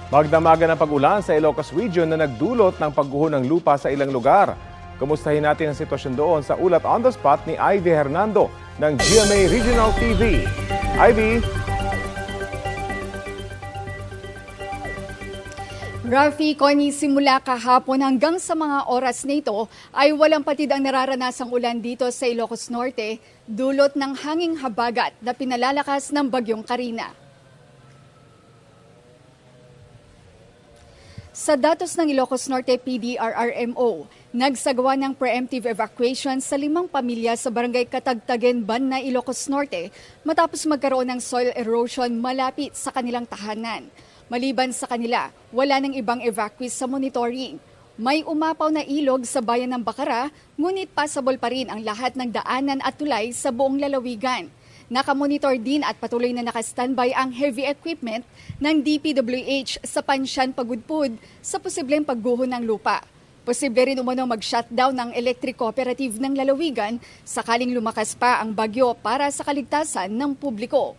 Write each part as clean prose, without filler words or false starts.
Magdamagan ang pag-ulan sa Ilocos Region na nagdulot ng pagguho ng lupa sa ilang lugar. Kumustahin natin ang sitwasyon doon sa ulat on the spot ni Ivy Hernando ng GMA Regional TV. Ivy? Rafi, Connie, simula kahapon hanggang sa mga oras na ito ay walang patid ang nararanasang ulan dito sa Ilocos Norte, dulot ng hanging habagat na pinalalakas ng bagyong Karina. Sa datos ng Ilocos Norte PDRRMO, nagsagawa ng preemptive evacuation sa 5 pamilya sa barangay Katagtagen, Banna, Ilocos Norte matapos magkaroon ng soil erosion malapit sa kanilang tahanan. Maliban sa kanila, wala nang ibang evacuees sa monitoring. May umapaw na ilog sa bayan ng Bacara, ngunit passable pa rin ang lahat ng daanan at tulay sa buong lalawigan. Nakamonitor din at patuloy na nakastandby ang heavy equipment ng DPWH sa Pansyan, Pagudpud sa posibleng pagguho ng lupa. Posible rin umano mag-shutdown ng electric cooperative ng lalawigan sakaling lumakas pa ang bagyo para sa kaligtasan ng publiko.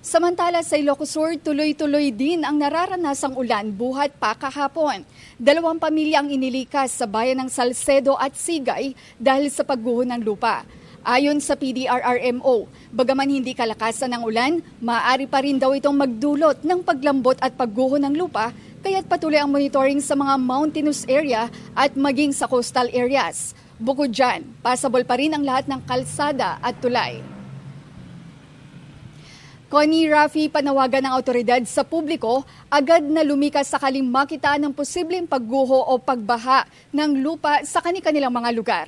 Samantala sa Ilocos Sur, tuloy-tuloy din ang nararanasang ulan buhat pa kahapon. 2 pamilya ang inilikas sa bayan ng Salcedo at Sigay dahil sa pagguho ng lupa. Ayon sa PDRRMO, bagaman hindi kalakasan ng ulan, maaari pa rin daw itong magdulot ng paglambot at pagguho ng lupa, kaya't patuloy ang monitoring sa mga mountainous area at maging sa coastal areas. Bukod dyan, passable pa rin ang lahat ng kalsada at tulay. Connie, Rafi, panawagan ng awtoridad sa publiko agad na lumikas sakaling makita ng posibleng pagguho o pagbaha ng lupa sa kanilang mga lugar.